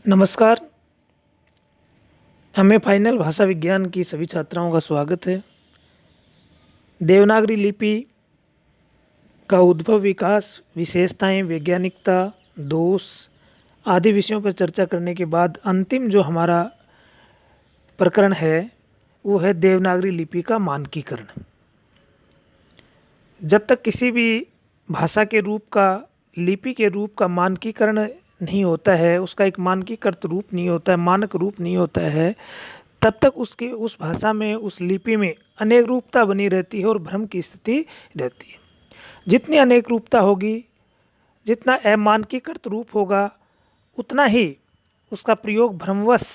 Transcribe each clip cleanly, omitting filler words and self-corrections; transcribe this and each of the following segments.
नमस्कार। हमें फाइनल भाषा विज्ञान की सभी छात्राओं का स्वागत है। देवनागरी लिपि का उद्भव, विकास, विशेषताएं, वैज्ञानिकता, दोष आदि विषयों पर चर्चा करने के बाद अंतिम जो हमारा प्रकरण है वो है देवनागरी लिपि का मानकीकरण। जब तक किसी भी भाषा के रूप का, लिपि के रूप का मानकीकरण नहीं होता है, उसका एक मानकीकृत रूप नहीं होता है, मानक रूप नहीं होता है, तब तक उसके उस भाषा में, उस लिपि में अनेक रूपता बनी रहती है और भ्रम की स्थिति रहती है। जितनी अनेक रूपता होगी, जितना अमानकीकृत रूप होगा, उतना ही उसका प्रयोग भ्रमवश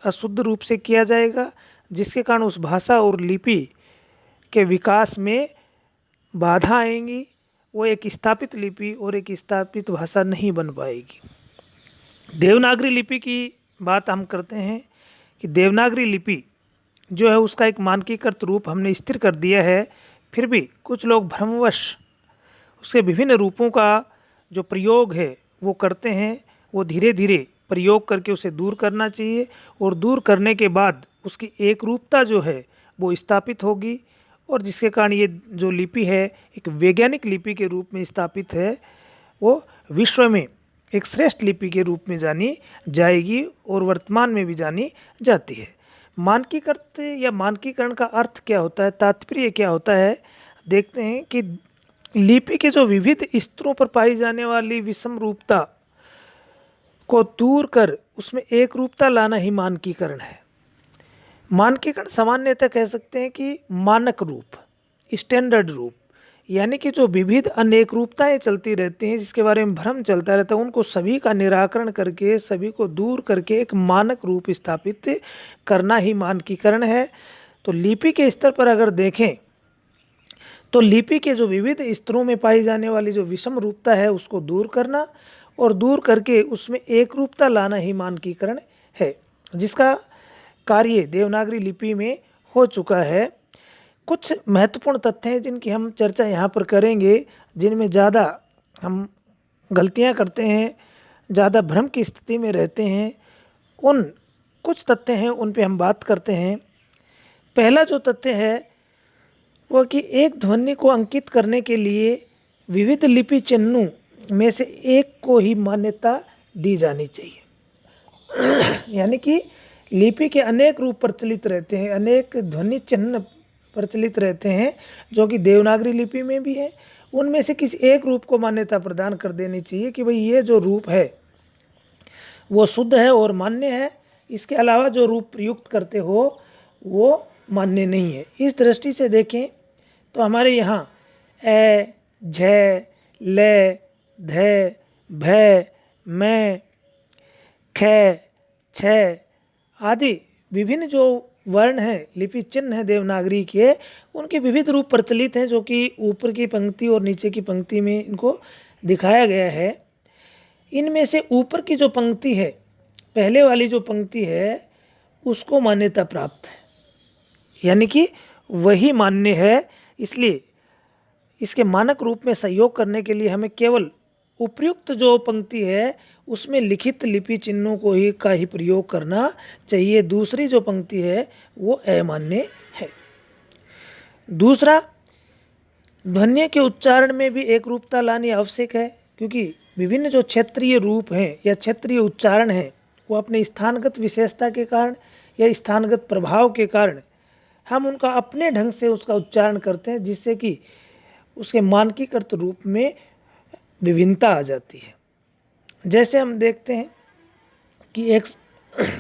अशुद्ध रूप से किया जाएगा, जिसके कारण उस भाषा और लिपि के विकास में बाधा आएंगी। वो एक स्थापित लिपि और एक स्थापित भाषा नहीं बन पाएगी। देवनागरी लिपि की बात हम करते हैं कि देवनागरी लिपि जो है उसका एक मानकीकृत रूप हमने स्थिर कर दिया है, फिर भी कुछ लोग भ्रमवश उसके विभिन्न रूपों का जो प्रयोग है वो करते हैं। वो धीरे धीरे प्रयोग करके उसे दूर करना चाहिए, और दूर करने के बाद उसकी एक रूपता जो है वो स्थापित होगी, और जिसके कारण ये जो लिपि है एक वैज्ञानिक लिपि के रूप में स्थापित है, वो विश्व में एक श्रेष्ठ लिपि के रूप में जानी जाएगी और वर्तमान में भी जानी जाती है। मानकीकृत या मानकीकरण का अर्थ क्या होता है, तात्पर्य क्या होता है, देखते हैं कि लिपि के जो विविध स्तरों पर पाई जाने वाली विषम रूपता को दूर कर उसमें एक रूपता लाना ही मानकीकरण है। मानकीकरण सामान्यतः कह सकते हैं कि मानक रूप, स्टैंडर्ड रूप, यानी कि जो विविध अनेक रूपताएं चलती रहती हैं, जिसके बारे में भ्रम चलता रहता है, उनको सभी का निराकरण करके, सभी को दूर करके एक मानक रूप स्थापित करना ही मानकीकरण है। तो लिपि के स्तर पर अगर देखें तो लिपि के जो विविध स्तरों में पाई जाने वाली जो विषम रूपता है उसको दूर करना, और दूर करके उसमें एक रूपता लाना ही मानकीकरण है, जिसका कार्य देवनागरी लिपि में हो चुका है। कुछ महत्वपूर्ण तथ्य हैं जिनकी हम चर्चा यहाँ पर करेंगे, जिनमें ज़्यादा हम गलतियाँ करते हैं, ज़्यादा भ्रम की स्थिति में रहते हैं। उन कुछ तथ्य हैं, उन पे हम बात करते हैं। पहला जो तथ्य है वो कि एक ध्वनि को अंकित करने के लिए विविध लिपि चिन्हों में से एक को ही मान्यता दी जानी चाहिए। यानी कि लिपि के अनेक रूप प्रचलित रहते हैं, अनेक ध्वनि चिन्ह प्रचलित रहते हैं जो कि देवनागरी लिपि में भी है। उनमें से किसी एक रूप को मान्यता प्रदान कर देनी चाहिए कि भाई ये जो रूप है वो शुद्ध है और मान्य है, इसके अलावा जो रूप प्रयुक्त करते हो वो मान्य नहीं है। इस दृष्टि से देखें तो हमारे यहाँ ए, झ, ले, ध, भ, मैं, ख, छ आदि विभिन्न जो वर्ण हैं, लिपि चिन्ह हैं देवनागरी के, उनके विविध रूप प्रचलित हैं, जो कि ऊपर की पंक्ति और नीचे की पंक्ति में इनको दिखाया गया है। इनमें से ऊपर की जो पंक्ति है, पहले वाली जो पंक्ति है, उसको मान्यता प्राप्त है, यानी कि वही मान्य है। इसलिए इसके मानक रूप में सहयोग करने के लिए हमें केवल उपयुक्त जो पंक्ति है उसमें लिखित लिपि चिन्हों को ही का ही प्रयोग करना चाहिए। दूसरी जो पंक्ति है वो अमान्य है। दूसरा, ध्वनि के उच्चारण में भी एक रूपता लानी आवश्यक है, क्योंकि विभिन्न जो क्षेत्रीय रूप हैं या क्षेत्रीय उच्चारण हैं वो अपने स्थानगत विशेषता के कारण या स्थानगत प्रभाव के कारण हम उनका अपने ढंग से उसका उच्चारण करते हैं, जिससे कि उसके मानकीकृत रूप में विभिन्नता आ जाती है। जैसे हम देखते हैं कि एक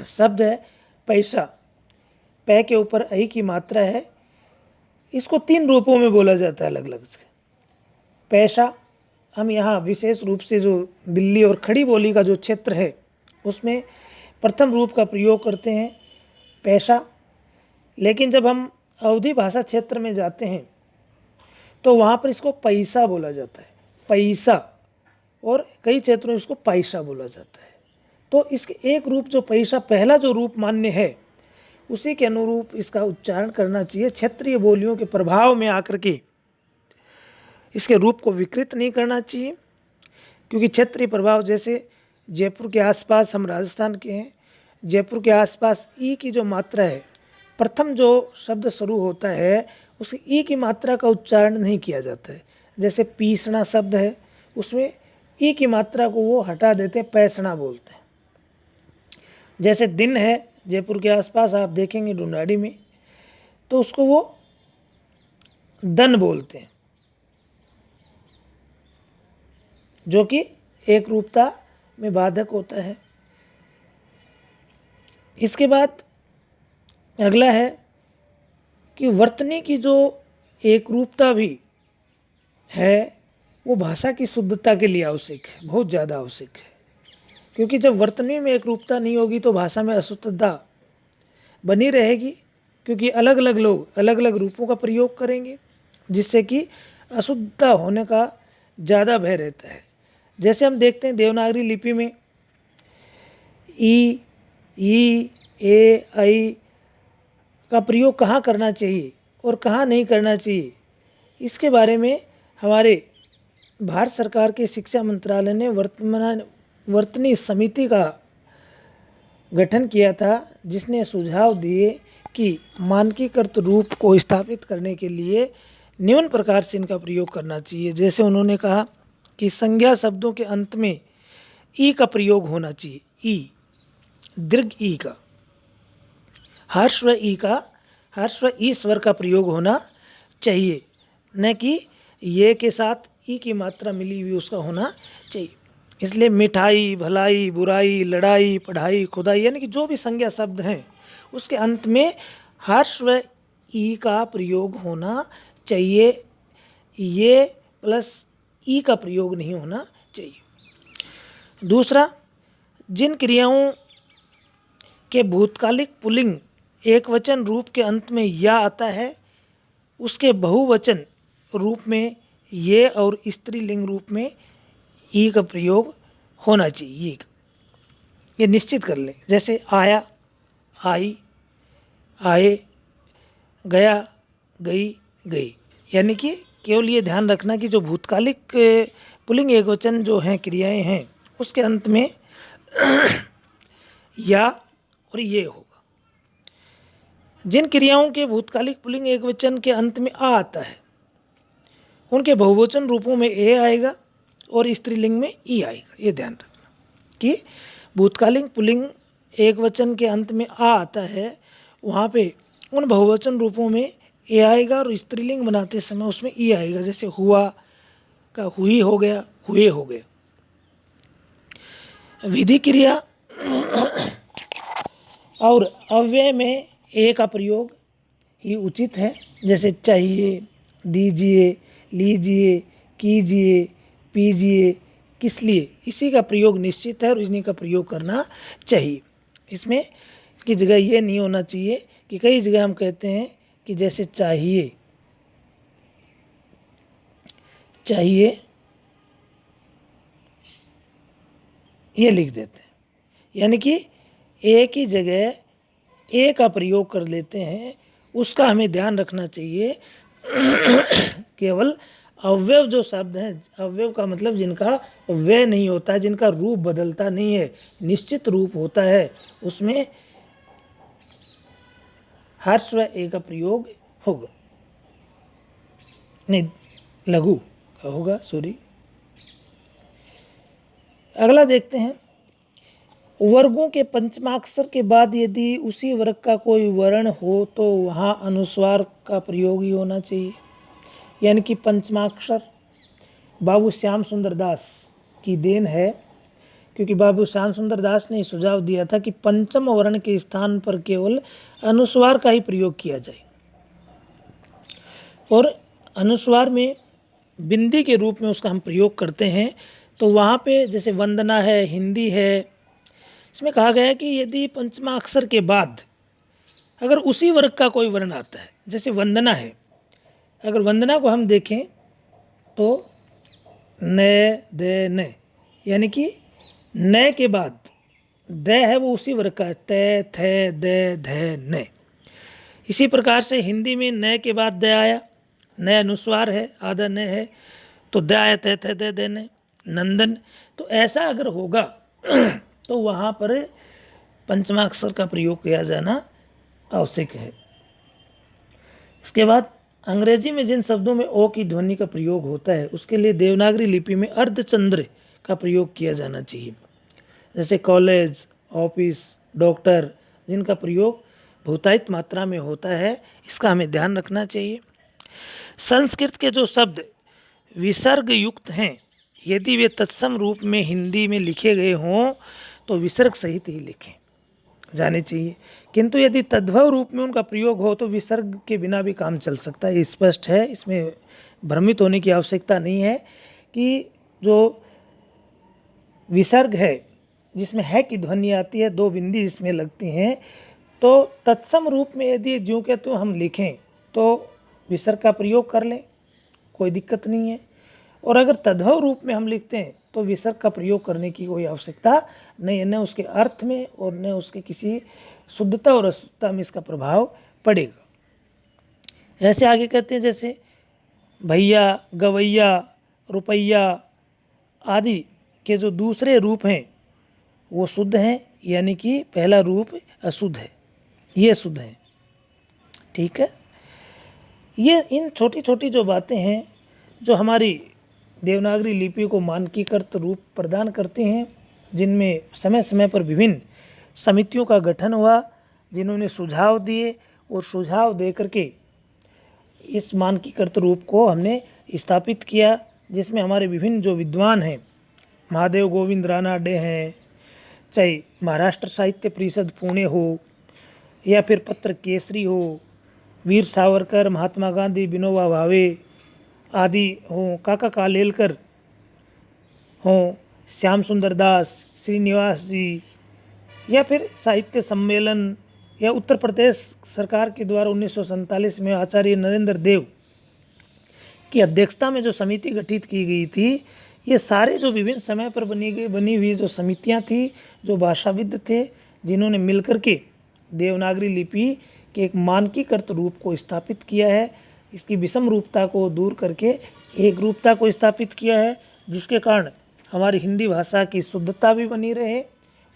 शब्द है पैसा, पै के ऊपर ऐ की मात्रा है, इसको 3 रूपों में बोला जाता है अलग अलग से। पैसा हम यहाँ विशेष रूप से जो दिल्ली और खड़ी बोली का जो क्षेत्र है उसमें प्रथम रूप का प्रयोग करते हैं पैसा, लेकिन जब हम अवधी भाषा क्षेत्र में जाते हैं तो वहाँ पर इसको पैसा बोला जाता है, पैसा, और कई क्षेत्रों में इसको पैसा बोला जाता है। तो इसके एक रूप जो पैसा, पहला जो रूप मान्य है, उसी के अनुरूप इसका उच्चारण करना चाहिए। क्षेत्रीय बोलियों के प्रभाव में आकर के इसके रूप को विकृत नहीं करना चाहिए, क्योंकि क्षेत्रीय प्रभाव जैसे जयपुर के आसपास, हम राजस्थान के हैं, जयपुर के आसपास ई की जो मात्रा है, प्रथम जो शब्द शुरू होता है उस ई की मात्रा का उच्चारण नहीं किया जाता है। जैसे पीसना शब्द है, उसमें ई की मात्रा को वो हटा देते हैं, पैसना बोलते हैं। जैसे दिन है, जयपुर के आसपास आप देखेंगे ढूंढाड़ी में, तो उसको वो दन बोलते हैं, जो कि एक रूपता में बाधक होता है। इसके बाद अगला है कि वर्तनी की जो एक रूपता भी है वो भाषा की शुद्धता के लिए आवश्यक है, बहुत ज़्यादा आवश्यक है। क्योंकि जब वर्तनी में एक रूपता नहीं होगी तो भाषा में अशुद्धता बनी रहेगी, क्योंकि अलग अलग लोग अलग अलग रूपों का प्रयोग करेंगे, जिससे कि अशुद्धता होने का ज़्यादा भय रहता है। जैसे हम देखते हैं देवनागरी लिपि में ई, ए, आई का प्रयोग कहाँ करना चाहिए और कहाँ नहीं करना चाहिए, इसके बारे में हमारे भारत सरकार के शिक्षा मंत्रालय ने वर्तनी समिति का गठन किया था, जिसने सुझाव दिए कि मानकीकृत रूप को स्थापित करने के लिए निम्न प्रकार से इनका प्रयोग करना चाहिए। जैसे उन्होंने कहा कि संज्ञा शब्दों के अंत में ई का प्रयोग होना चाहिए, ई, दीर्घ ई का, हर्ष व ई स्वर का प्रयोग होना चाहिए, न कि ये के साथ ई की मात्रा मिली हुई उसका होना चाहिए। इसलिए मिठाई, भलाई, बुराई, लड़ाई, पढ़ाई, खुदाई, यानी कि जो भी संज्ञा शब्द हैं उसके अंत में हर्ष व ई का प्रयोग होना चाहिए, ये प्लस ई का प्रयोग नहीं होना चाहिए। दूसरा, जिन क्रियाओं के भूतकालिक पुल्लिंग एक वचन रूप के अंत में या आता है, उसके बहुवचन रूप में ये और स्त्रीलिंग रूप में ई का प्रयोग होना चाहिए। ये निश्चित कर लें। जैसे आया, आई, आए, गया, गई, गई, यानी कि केवल ये ध्यान रखना कि जो भूतकालिक पुल्लिंग एकवचन जो हैं, क्रियाएं हैं, उसके अंत में या और ये होगा। जिन क्रियाओं के भूतकालिक पुल्लिंग एकवचन के अंत में आ आता है उनके बहुवचन रूपों में ए आएगा और स्त्रीलिंग में ई आएगा। ये ध्यान रखना कि भूतकालिक पुल्लिंग एकवचन के अंत में आ आता है, वहाँ पे उन बहुवचन रूपों में ए आएगा और स्त्रीलिंग बनाते समय उसमें ई आएगा। जैसे हुआ का हुई हो गया, हुए हो गए। विधि क्रिया और अव्यय में ए का प्रयोग ही उचित है। जैसे चाहिए, दीजिए, लीजिए, कीजिए, पीजिए, किस लिए, इसी का प्रयोग निश्चित है और इन्हीं का प्रयोग करना चाहिए। इसमें की जगह ये नहीं होना चाहिए कि कई जगह हम कहते हैं कि जैसे चाहिए, चाहिए ये लिख देते हैं, यानी कि ए की जगह ए का प्रयोग कर लेते हैं। उसका हमें ध्यान रखना चाहिए। केवल अवयव जो शब्द हैं, अवयव का मतलब जिनका व्यय नहीं होता है, जिनका रूप बदलता नहीं है, निश्चित रूप होता है, उसमें हर्ष व ए का प्रयोग होगा, नहीं लघु का होगा, सॉरी। अगला देखते हैं, वर्गों के पंचमाक्षर के बाद यदि उसी वर्ग का कोई वर्ण हो तो वहाँ अनुस्वार का प्रयोग ही होना चाहिए। यानी कि पंचमाक्षर बाबू श्याम सुंदर दास की देन है, क्योंकि बाबू श्याम सुंदर दास ने सुझाव दिया था कि पंचम वर्ण के स्थान पर केवल अनुस्वार का ही प्रयोग किया जाए, और अनुस्वार में बिंदी के रूप में उसका हम प्रयोग करते हैं। तो वहाँ पे जैसे वंदना है, हिंदी है, इसमें कहा गया है कि यदि पंचमाक्षर के बाद अगर उसी वर्ग का कोई वर्ण आता है, जैसे वंदना है, अगर वंदना को हम देखें तो न, दे, न, यानी कि न के बाद द है वो उसी वर्ग का है, ते, थे, दे, ध, न। इसी प्रकार से हिंदी में न के बाद द आया, न अनुस्वार है, आधा न है, तो द आया, ते, थे, दे, न, नंदन। तो ऐसा अगर होगा तो वहाँ पर पंचमाक्षर का प्रयोग किया जाना आवश्यक है। इसके बाद अंग्रेजी में जिन शब्दों में ओ की ध्वनि का प्रयोग होता है उसके लिए देवनागरी लिपि में अर्धचंद्र का प्रयोग किया जाना चाहिए। जैसे कॉलेज, ऑफिस, डॉक्टर, जिनका प्रयोग बहुतायत मात्रा में होता है, इसका हमें ध्यान रखना चाहिए। संस्कृत के जो शब्द विसर्ग युक्त हैं, यदि वे तत्सम रूप में हिंदी में लिखे गए हों तो विसर्ग सहित ही लिखें जाने चाहिए, किंतु यदि तद्भव रूप में उनका प्रयोग हो तो विसर्ग के बिना भी काम चल सकता है। ये स्पष्ट है, इसमें भ्रमित होने की आवश्यकता नहीं है कि जो विसर्ग है जिसमें है की ध्वनि आती है, दो बिंदी जिसमें लगती हैं, तो तत्सम रूप में यदि ज्यों के त्यों हम लिखें तो विसर्ग का प्रयोग कर लें, कोई दिक्कत नहीं है। और अगर तद्भव रूप में हम लिखते हैं तो विसर्ग का प्रयोग करने की कोई आवश्यकता नहीं है, न उसके अर्थ में और न उसके किसी शुद्धता और अशुद्धता में इसका प्रभाव पड़ेगा। ऐसे आगे कहते हैं जैसे भैया, गवैया, रुपैया आदि के जो दूसरे रूप हैं वो शुद्ध हैं, यानी कि पहला रूप अशुद्ध है, ये शुद्ध है। ठीक है, ये इन छोटी छोटी जो बातें हैं जो हमारी देवनागरी लिपि को मानकीकृत रूप प्रदान करते हैं, जिनमें समय समय पर विभिन्न समितियों का गठन हुआ, जिन्होंने सुझाव दिए और सुझाव दे करके इस मानकीकृत रूप को हमने स्थापित किया, जिसमें हमारे विभिन्न जो विद्वान हैं, महादेव गोविंद रानाडे हैं, चाहे महाराष्ट्र साहित्य परिषद पुणे हो या फिर पत्र केसरी हो, वीर सावरकर, महात्मा गांधी, विनोबा भावे आदि हों, काका कालेलकर हों, श्याम सुंदर दास, श्रीनिवास जी, या फिर साहित्य सम्मेलन या उत्तर प्रदेश सरकार के द्वारा 1947 में आचार्य नरेंद्र देव की अध्यक्षता में जो समिति गठित की गई थी, ये सारे जो विभिन्न समय पर बनी हुई जो समितियां थी, जो भाषाविद थे, जिन्होंने मिलकर के देवनागरी लिपि के एक मानकीकृत रूप को स्थापित किया है, इसकी विषम रूपता को दूर करके एक रूपता को स्थापित किया है, जिसके कारण हमारी हिंदी भाषा की शुद्धता भी बनी रहे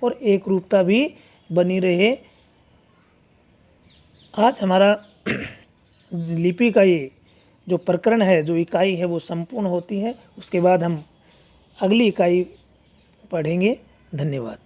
और एक रूपता भी बनी रहे। आज हमारा लिपि का ये जो प्रकरण है, जो इकाई है, वो संपूर्ण होती है। उसके बाद हम अगली इकाई पढ़ेंगे। धन्यवाद।